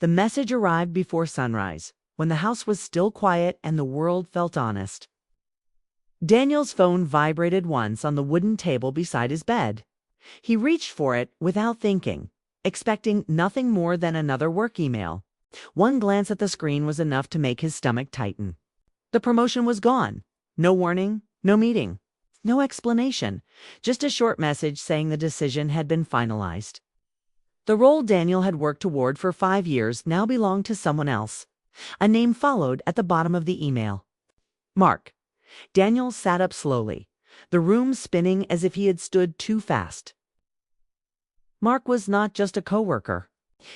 The message arrived before sunrise, when the house was still quiet and the world felt honest. Daniel's phone vibrated once on the wooden table beside his bed. He reached for it without thinking, expecting nothing more than another work email. One glance at the screen was enough to make his stomach tighten. The promotion was gone. No warning, no meeting, no explanation, just a short message saying the decision had been finalized. The role Daniel had worked toward for 5 years now belonged to someone else. A name followed at the bottom of the email. Mark. Daniel sat up slowly, the room spinning as if he had stood too fast. Mark was not just a coworker.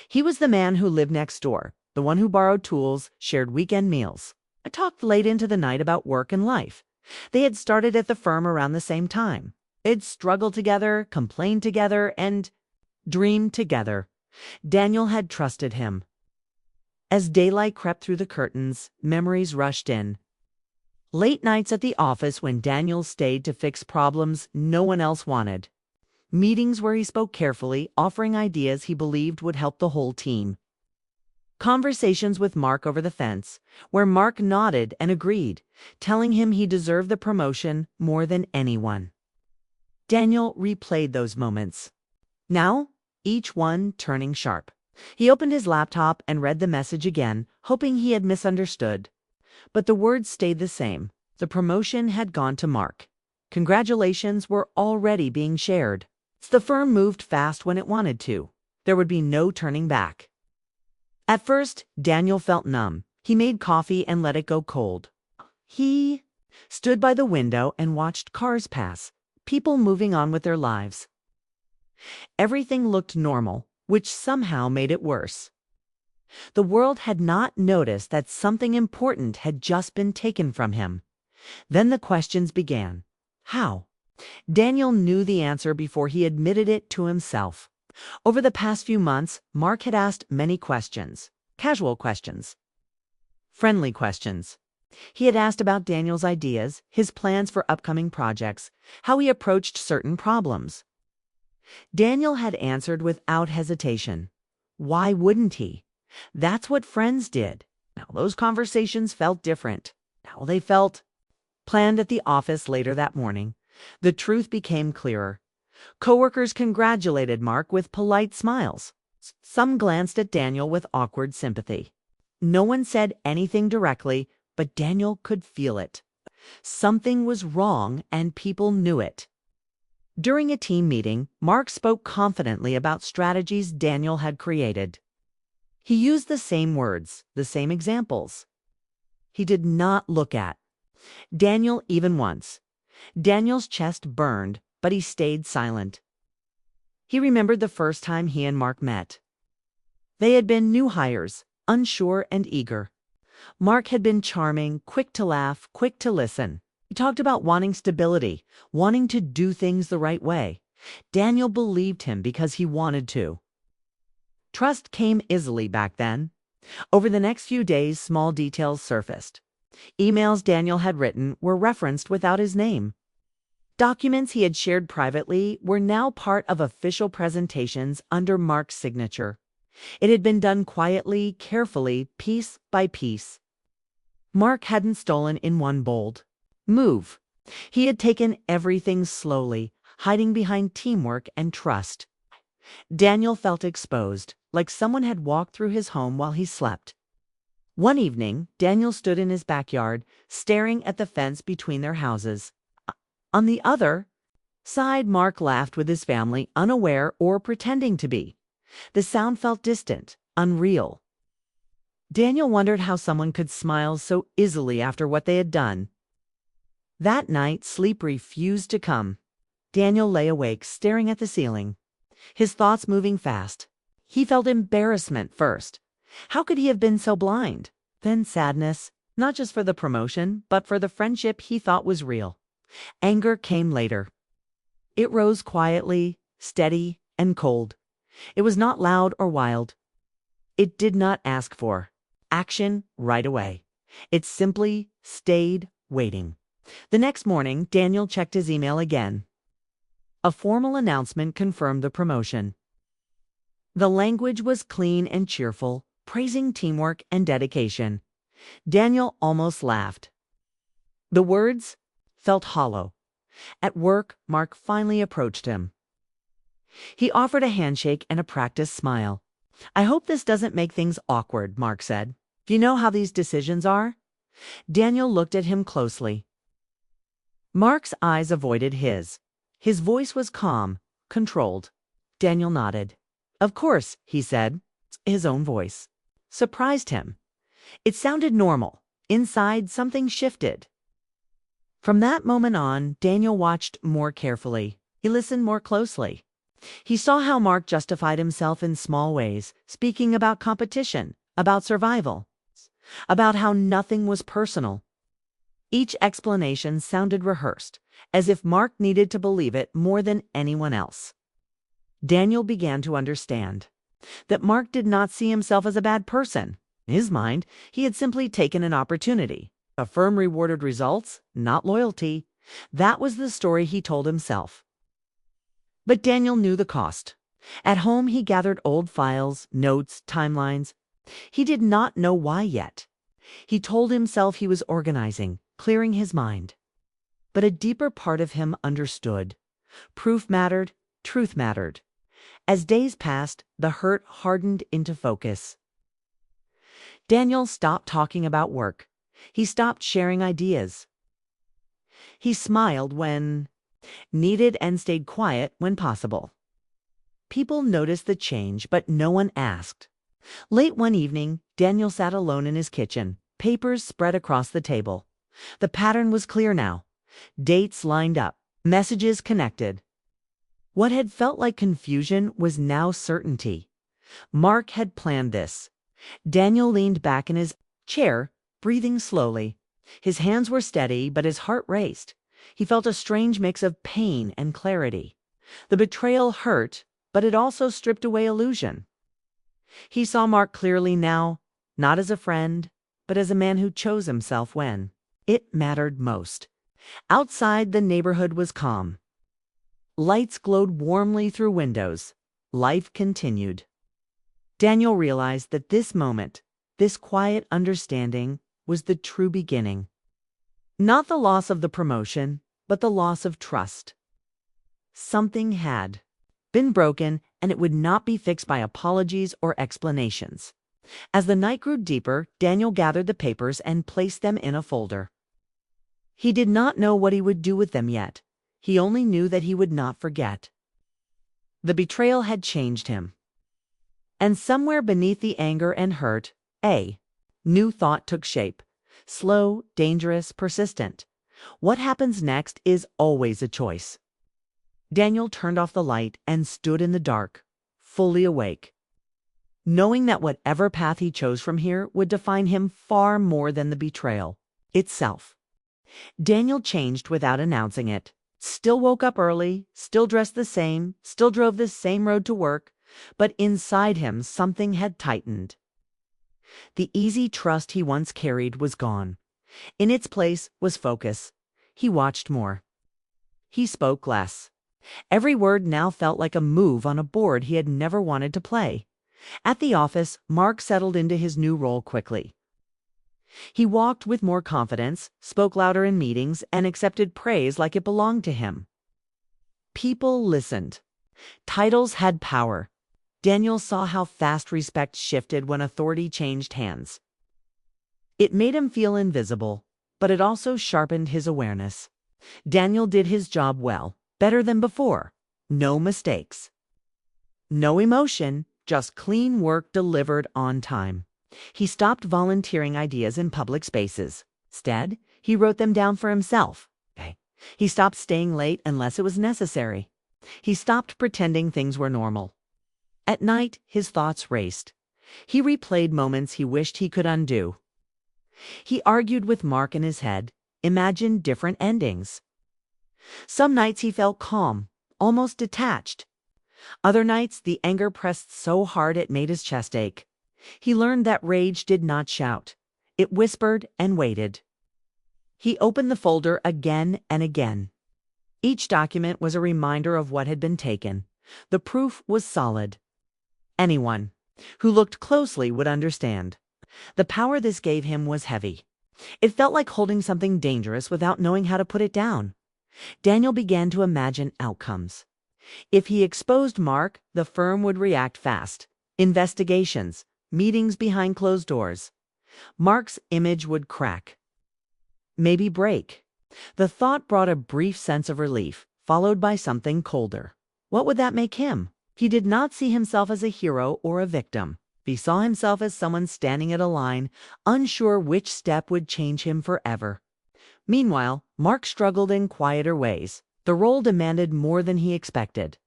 He was the man who lived next door, the one who borrowed tools, shared weekend meals. I talked late into the night about work and life. They had started at the firm around the same time. They'd struggled together, complained together, and dreamed together. Daniel had trusted him. As daylight crept through the curtains, memories rushed in. Late nights at the office when Daniel stayed to fix problems no one else wanted. Meetings where he spoke carefully, offering ideas he believed would help the whole team. Conversations with Mark over the fence, where Mark nodded and agreed, telling him he deserved the promotion more than anyone. Daniel replayed those moments. Now, each one turning sharp. He opened his laptop and read the message again, hoping he had misunderstood. But the words stayed the same. The promotion had gone to Mark. Congratulations were already being shared. The firm moved fast when it wanted to. There would be no turning back. At first, Daniel felt numb. He made coffee and let it go cold. He stood by the window and watched cars pass, people moving on with their lives. Everything looked normal, which somehow made it worse. The world had not noticed that something important had just been taken from him. Then the questions began. How? Daniel knew the answer before he admitted it to himself. Over the past few months, Mark had asked many questions. Casual questions. Friendly questions. He had asked about Daniel's ideas, his plans for upcoming projects, how he approached certain problems. Daniel had answered without hesitation. Why wouldn't he? That's what friends did. Now those conversations felt different. Now they felt planned at the office later that morning. The truth became clearer. Coworkers congratulated Mark with polite smiles. Some glanced at Daniel with awkward sympathy. No one said anything directly, but Daniel could feel it. Something was wrong, and people knew it. During a team meeting, Mark spoke confidently about strategies Daniel had created. He used the same words, the same examples. He did not look at Daniel even once. Daniel's chest burned, but he stayed silent. He remembered the first time he and Mark met. They had been new hires, unsure and eager. Mark had been charming, quick to laugh, quick to listen. He talked about wanting stability, wanting to do things the right way. Daniel believed him because he wanted to. Trust came easily back then. Over the next few days, small details surfaced. Emails Daniel had written were referenced without his name. Documents he had shared privately were now part of official presentations under Mark's signature. It had been done quietly, carefully, piece by piece. Mark hadn't stolen in one bold move. He had taken everything slowly, hiding behind teamwork and trust. Daniel felt exposed, like someone had walked through his home while he slept. One evening, Daniel stood in his backyard, staring at the fence between their houses. On the other side, Mark laughed with his family, unaware or pretending to be. The sound felt distant, unreal. Daniel wondered how someone could smile so easily after what they had done. That night, sleep refused to come. Daniel lay awake, staring at the ceiling, his thoughts moving fast. He felt embarrassment first. How could he have been so blind? Then sadness, not just for the promotion, but for the friendship he thought was real. Anger came later. It rose quietly, steady, and cold. It was not loud or wild. It did not ask for action right away. It simply stayed waiting. The next morning, Daniel checked his email again. A formal announcement confirmed the promotion. The language was clean and cheerful. praising teamwork and dedication. Daniel almost laughed. The words felt hollow. At work, Mark finally approached him. He offered a handshake and a practiced smile. "I hope this doesn't make things awkward," Mark said. "You know how these decisions are?" Daniel looked at him closely. Mark's eyes avoided his. His voice was calm, controlled. Daniel nodded. "Of course," he said. His own voice surprised him. It sounded normal. Inside, something shifted. From that moment on, Daniel watched more carefully. He listened more closely. He saw how Mark justified himself in small ways, speaking about competition, about survival, about how nothing was personal. Each explanation sounded rehearsed, as if Mark needed to believe it more than anyone else. Daniel began to understand that Mark did not see himself as a bad person. In his mind, he had simply taken an opportunity. A firm rewarded results, not loyalty. That was the story he told himself. But Daniel knew the cost. At home, he gathered old files, notes, timelines. He did not know why yet. He told himself he was organizing, clearing his mind. But a deeper part of him understood. Proof mattered, truth mattered. As days passed, the hurt hardened into focus. Daniel stopped talking about work. He stopped sharing ideas. He smiled when needed and stayed quiet when possible. People noticed the change, but no one asked. Late one evening, Daniel sat alone in his kitchen, papers spread across the table. The pattern was clear now. Dates lined up, messages connected. What had felt like confusion was now certainty. Mark had planned this. Daniel leaned back in his chair, breathing slowly. His hands were steady, but his heart raced. He felt a strange mix of pain and clarity. The betrayal hurt, but it also stripped away illusion. He saw Mark clearly now, not as a friend, but as a man who chose himself when it mattered most. Outside, the neighborhood was calm. Lights glowed warmly through windows. Life continued. Daniel realized that this moment, this quiet understanding, was the true beginning. Not the loss of the promotion, but the loss of trust. Something had been broken, and it would not be fixed by apologies or explanations. As the night grew deeper, Daniel gathered the papers and placed them in a folder. He did not know what he would do with them yet. He only knew that he would not forget. The betrayal had changed him. And somewhere beneath the anger and hurt, a new thought took shape. Slow, dangerous, persistent. What happens next is always a choice. Daniel turned off the light and stood in the dark, fully awake, knowing that whatever path he chose from here would define him far more than the betrayal itself. Daniel changed without announcing it. Still woke up early, still dressed the same, still drove the same road to work, but inside him something had tightened. The easy trust he once carried was gone. In its place was focus. He watched more. He spoke less. Every word now felt like a move on a board he had never wanted to play. At the office, Mark settled into his new role quickly. He walked with more confidence, spoke louder in meetings, and accepted praise like it belonged to him. People listened. Titles had power. Daniel saw how fast respect shifted when authority changed hands. It made him feel invisible, but it also sharpened his awareness. Daniel did his job well, better than before. No mistakes. No emotion, just clean work delivered on time. He stopped volunteering ideas in public spaces. Instead, he wrote them down for himself. He stopped staying late unless it was necessary. He stopped pretending things were normal. At night, his thoughts raced. He replayed moments he wished he could undo. He argued with Mark in his head, imagined different endings. Some nights he felt calm, almost detached. Other nights, the anger pressed so hard it made his chest ache. He learned that rage did not shout. It whispered and waited. He opened the folder again and again. Each document was a reminder of what had been taken. The proof was solid. Anyone, who looked closely would understand. The power this gave him was heavy. It felt like holding something dangerous without knowing how to put it down. Daniel began to imagine outcomes. If he exposed Mark, the firm would react fast. Investigations, meetings behind closed doors. Mark's image would crack. Maybe break. The thought brought a brief sense of relief, followed by something colder. What would that make him? He did not see himself as a hero or a victim. He saw himself as someone standing at a line, unsure which step would change him forever. Meanwhile, Mark struggled in quieter ways. The role demanded more than he expected.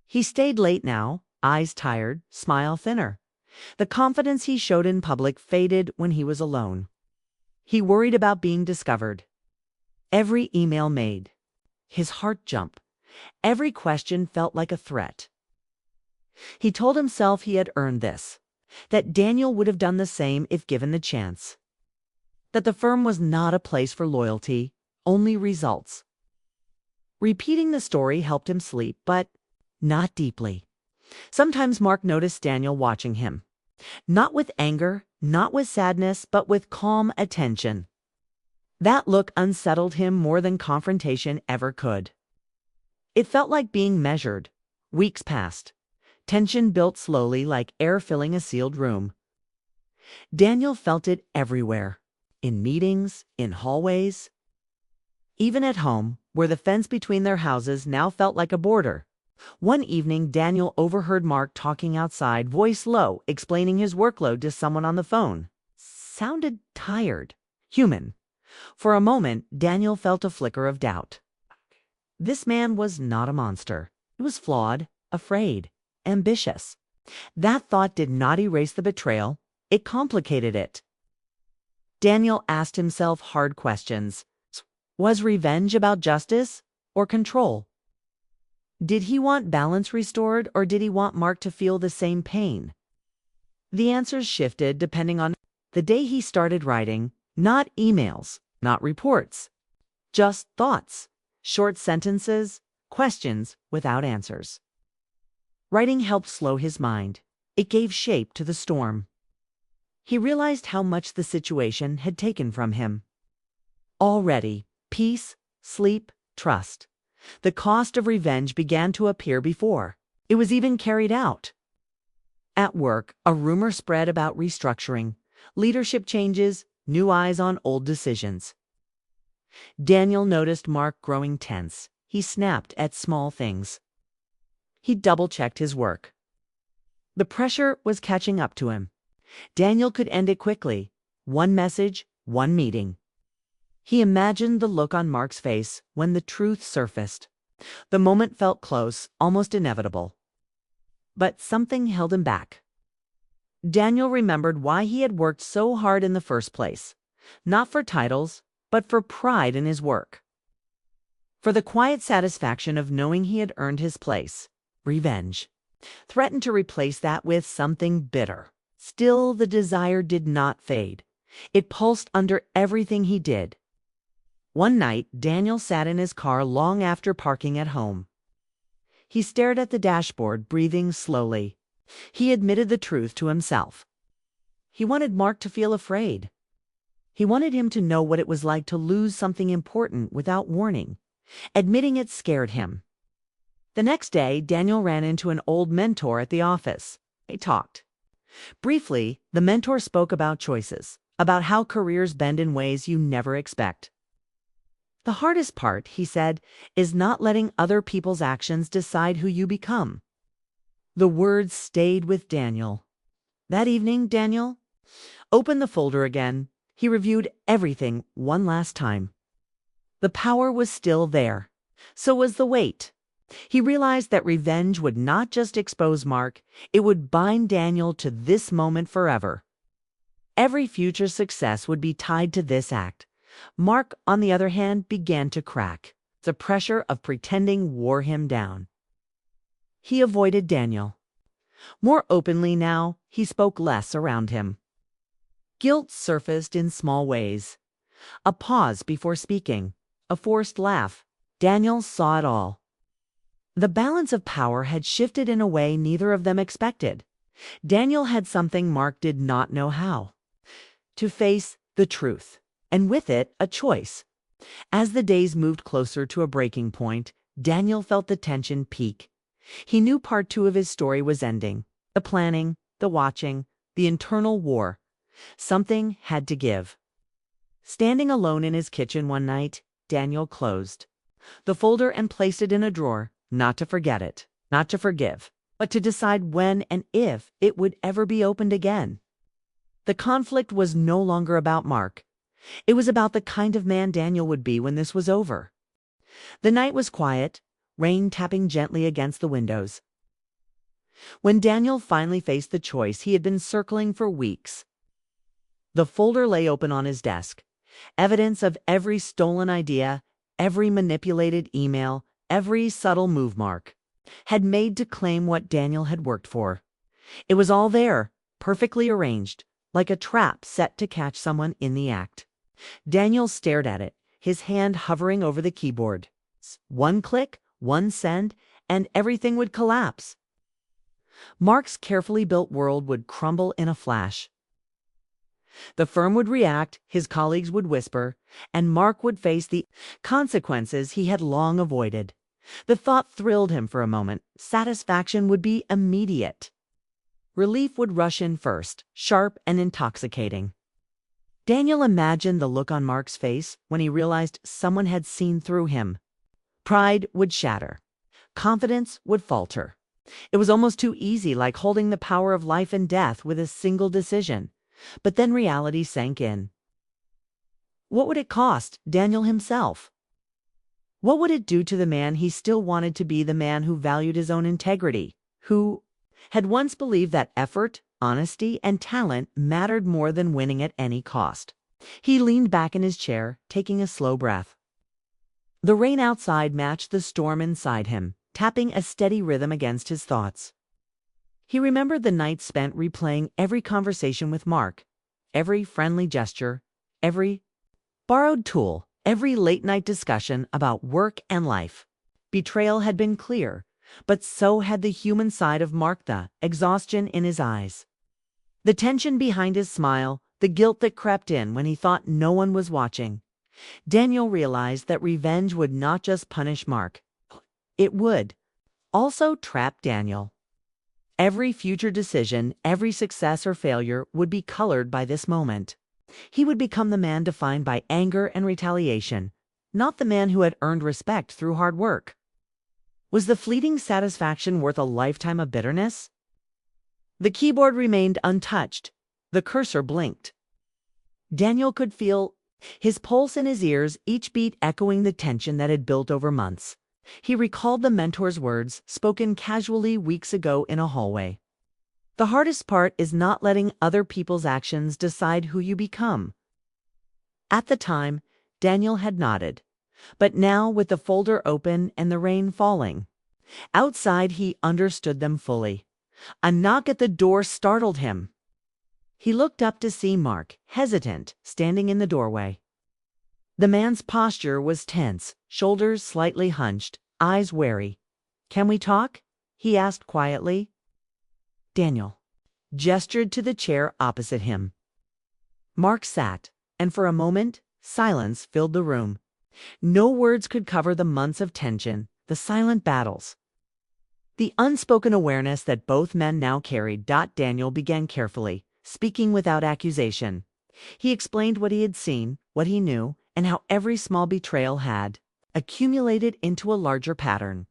He stayed late now, eyes tired, smile thinner. The confidence he showed in public faded when he was alone. He worried about being discovered. Every email made his heart jump. Every question felt like a threat. He told himself he had earned this, that Daniel would have done the same if given the chance, that the firm was not a place for loyalty, only results. Repeating the story helped him sleep, but not deeply. Sometimes Mark noticed Daniel watching him, not with anger, not with sadness, but with calm attention. That look unsettled him more than confrontation ever could. It felt like being measured. Weeks passed. Tension built slowly, like air filling a sealed room. Daniel felt it everywhere, in meetings, in hallways. Even at home, where the fence between their houses now felt like a border. One evening, Daniel overheard Mark talking outside, voice low, explaining his workload to someone on the phone. Sounded tired, human. For a moment, Daniel felt a flicker of doubt. This man was not a monster. He was flawed, afraid, ambitious. That thought did not erase the betrayal. It complicated it. Daniel asked himself hard questions. Was revenge about justice or control? Did he want balance restored, or did he want Mark to feel the same pain? The answers shifted depending on the day he started writing. Not emails, not reports, just thoughts, short sentences, questions without answers. Writing helped slow his mind. It gave shape to the storm. He realized how much the situation had taken from him. Already, peace, sleep, trust. The cost of revenge began to appear before it was even carried out. At work, a rumor spread about restructuring, leadership changes, new eyes on old decisions. Daniel noticed Mark growing tense. He snapped at small things. He double-checked his work. The pressure was catching up to him. Daniel could end it quickly. One message, one meeting. He imagined the look on Mark's face when the truth surfaced. The moment felt close, almost inevitable. But something held him back. Daniel remembered why he had worked so hard in the first place. Not for titles, but for pride in his work. For the quiet satisfaction of knowing he had earned his place. Revenge threatened to replace that with something bitter. Still, the desire did not fade. It pulsed under everything he did. One night, Daniel sat in his car long after parking at home. He stared at the dashboard, breathing slowly. He admitted the truth to himself. He wanted Mark to feel afraid. He wanted him to know what it was like to lose something important without warning. Admitting it scared him. The next day, Daniel ran into an old mentor at the office. They talked. Briefly, the mentor spoke about choices, about how careers bend in ways you never expect. The hardest part, he said, is not letting other people's actions decide who you become. The words stayed with Daniel. That evening, Daniel opened the folder again. He reviewed everything one last time. The power was still there. So was the weight. He realized that revenge would not just expose Mark, it would bind Daniel to this moment forever. Every future success would be tied to this act. Mark, on the other hand, began to crack. The pressure of pretending wore him down. He avoided Daniel. More openly now, he spoke less around him. Guilt surfaced in small ways. A pause before speaking, a forced laugh. Daniel saw it all. The balance of power had shifted in a way neither of them expected. Daniel had something Mark did not know how: to face the truth, and with it, a choice. As the days moved closer to a breaking point, Daniel felt the tension peak. He knew part two of his story was ending. The planning, the watching, the internal war. Something had to give. Standing alone in his kitchen one night, Daniel closed the folder and placed it in a drawer, not to forget it, not to forgive, but to decide when and if it would ever be opened again. The conflict was no longer about Mark. It was about the kind of man Daniel would be when this was over. The night was quiet, rain tapping gently against the windows. When Daniel finally faced the choice he had been circling for weeks, the folder lay open on his desk. Evidence of every stolen idea, every manipulated email, every subtle move Mark had made to claim what Daniel had worked for. It was all there, perfectly arranged, like a trap set to catch someone in the act. Daniel stared at it, his hand hovering over the keyboard. One click, one send, and everything would collapse. Mark's carefully built world would crumble in a flash. The firm would react, his colleagues would whisper, and Mark would face the consequences he had long avoided. The thought thrilled him for a moment. Satisfaction would be immediate. Relief would rush in first, sharp and intoxicating. Daniel imagined the look on Mark's face when he realized someone had seen through him. Pride would shatter. Confidence would falter. It was almost too easy, like holding the power of life and death with a single decision. But then reality sank in. What would it cost Daniel himself? What would it do to the man he still wanted to be, the man who valued his own integrity, who had once believed that effort, honesty, and talent mattered more than winning at any cost? He leaned back in his chair, taking a slow breath. The rain outside matched the storm inside him, tapping a steady rhythm against his thoughts. He remembered the nights spent replaying every conversation with Mark, every friendly gesture, every borrowed tool, every late-night discussion about work and life. Betrayal had been clear, but so had the human side of Mark, the exhaustion in his eyes, the tension behind his smile, the guilt that crept in when he thought no one was watching. Daniel realized that revenge would not just punish Mark. It would also trap Daniel. Every future decision, every success or failure would be colored by this moment. He would become the man defined by anger and retaliation, not the man who had earned respect through hard work. Was the fleeting satisfaction worth a lifetime of bitterness? The keyboard remained untouched. The cursor blinked. Daniel could feel his pulse in his ears, each beat echoing the tension that had built over months. He recalled the mentor's words, spoken casually weeks ago in a hallway. The hardest part is not letting other people's actions decide who you become. At the time, Daniel had nodded. But now, with the folder open and the rain falling outside, he understood them fully. A knock at the door startled him. He looked up to see Mark, hesitant, standing in the doorway. The man's posture was tense, shoulders slightly hunched, eyes wary. "Can we talk?" he asked quietly. Daniel gestured to the chair opposite him. Mark sat, and for a moment, silence filled the room. No words could cover the months of tension, the silent battles, the unspoken awareness that both men now carried. Daniel began carefully, speaking without accusation. He explained what he had seen, what he knew, and how every small betrayal had accumulated into a larger pattern.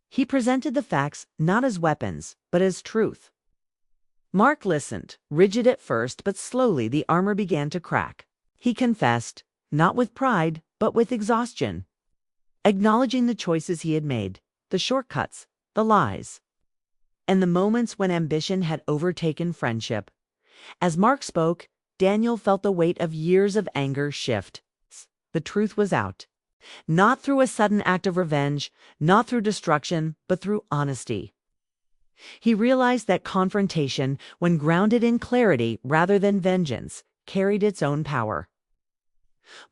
He presented the facts not as weapons, but as truth. Mark listened, rigid at first, but slowly the armor began to crack. He confessed, not with pride, but with exhaustion, acknowledging the choices he had made, the shortcuts, the lies, and the moments when ambition had overtaken friendship. As Mark spoke, Daniel felt the weight of years of anger shift. The truth was out. Not through a sudden act of revenge, not through destruction, but through honesty. He realized that confrontation, when grounded in clarity rather than vengeance, carried its own power.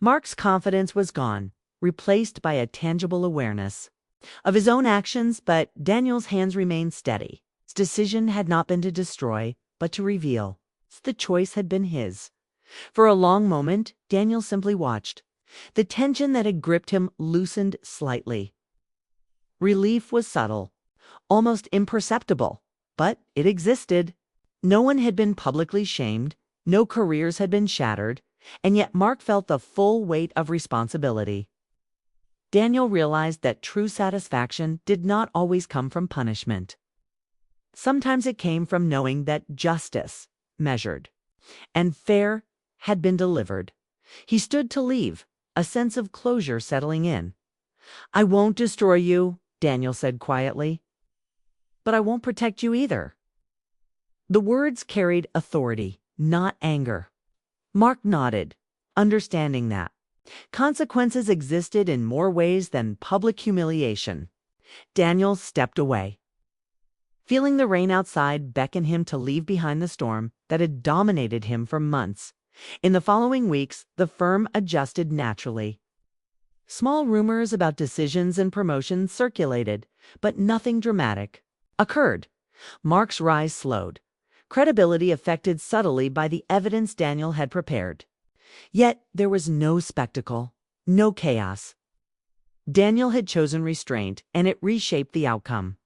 Mark's confidence was gone, replaced by a tangible awareness of his own actions, but Daniel's hands remained steady, His decision had not been to destroy, but to reveal. The choice had been his. For a long moment, Daniel simply watched. The tension that had gripped him loosened slightly. Relief was subtle, almost imperceptible, but it existed. No one had been publicly shamed, no careers had been shattered, and yet Mark felt the full weight of responsibility. Daniel realized that true satisfaction did not always come from punishment. Sometimes it came from knowing that justice, measured, and fair had been delivered. He stood to leave, a sense of closure settling in. "I won't destroy you," Daniel said quietly. "But I won't protect you either." The words carried authority, not anger. Mark nodded, understanding that consequences existed in more ways than public humiliation. Daniel stepped away, feeling the rain outside beckon him to leave behind the storm that had dominated him for months. In the following weeks, the firm adjusted naturally. Small rumors about decisions and promotions circulated, but nothing dramatic occurred. Mark's rise slowed, credibility affected subtly by the evidence Daniel had prepared. Yet there was no spectacle, no chaos. Daniel had chosen restraint, and it reshaped the outcome.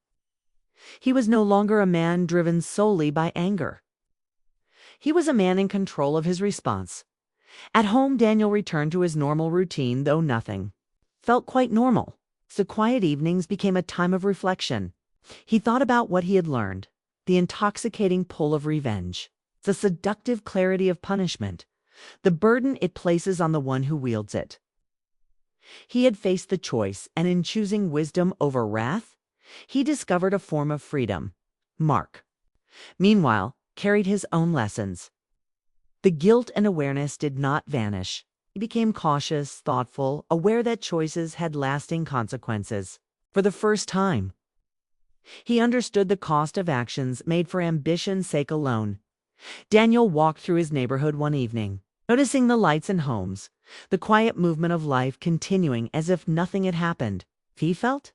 He was no longer a man driven solely by anger. He was a man in control of his response. At home, Daniel returned to his normal routine, though nothing felt quite normal. The quiet evenings became a time of reflection. He thought about what he had learned, the intoxicating pull of revenge, the seductive clarity of punishment, the burden it places on the one who wields it. He had faced the choice, and in choosing wisdom over wrath, he discovered a form of freedom. Mark, meanwhile, carried his own lessons. The guilt and awareness did not vanish. He became cautious, thoughtful, aware that choices had lasting consequences. For the first time, he understood the cost of actions made for ambition's sake alone. Daniel walked through his neighborhood one evening, noticing the lights and homes, the quiet movement of life continuing as if nothing had happened. He felt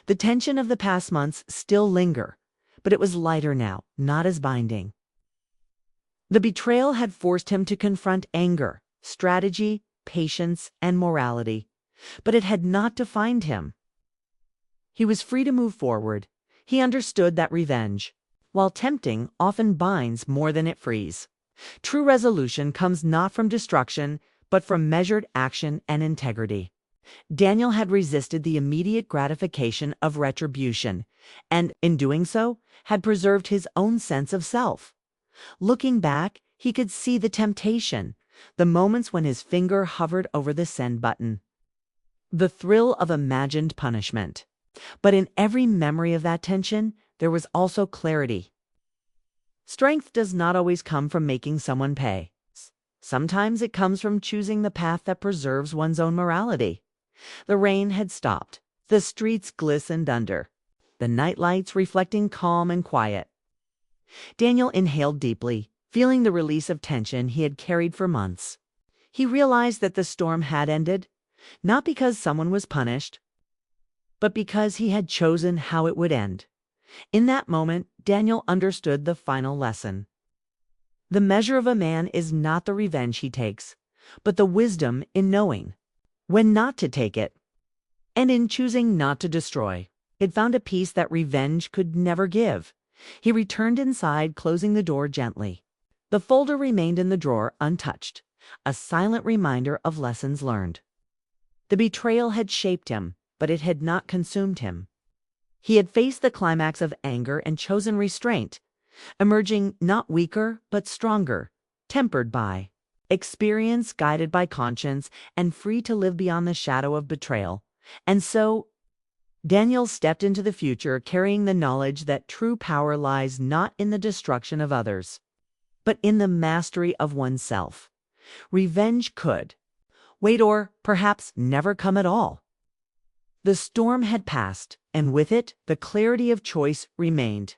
the tension of the past months still linger, but it was lighter now, not as binding. The betrayal had forced him to confront anger, strategy, patience, and morality, but it had not defined him. He was free to move forward. He understood that revenge, while tempting, often binds more than it frees. True resolution comes not from destruction, but from measured action and integrity. Daniel had resisted the immediate gratification of retribution, and, in doing so, had preserved his own sense of self. Looking back, he could see the temptation, the moments when his finger hovered over the send button, the thrill of imagined punishment. But in every memory of that tension, there was also clarity. Strength does not always come from making someone pay. Sometimes it comes from choosing the path that preserves one's own morality. The rain had stopped. The streets glistened under, the nightlights reflecting calm and quiet. Daniel inhaled deeply, feeling the release of tension he had carried for months. He realized that the storm had ended, not because someone was punished, but because he had chosen how it would end. In that moment, Daniel understood the final lesson. The measure of a man is not the revenge he takes, but the wisdom in knowing when not to take it, and in choosing not to destroy. He had found a peace that revenge could never give. He returned inside, closing the door gently. The folder remained in the drawer untouched, a silent reminder of lessons learned. The betrayal had shaped him, but it had not consumed him. He had faced the climax of anger and chosen restraint, emerging not weaker but stronger, tempered by experience, guided by conscience, and free to live beyond the shadow of betrayal. And so, Daniel stepped into the future carrying the knowledge that true power lies not in the destruction of others, but in the mastery of oneself. Revenge could wait, or perhaps never come at all. The storm had passed, and with it, the clarity of choice remained.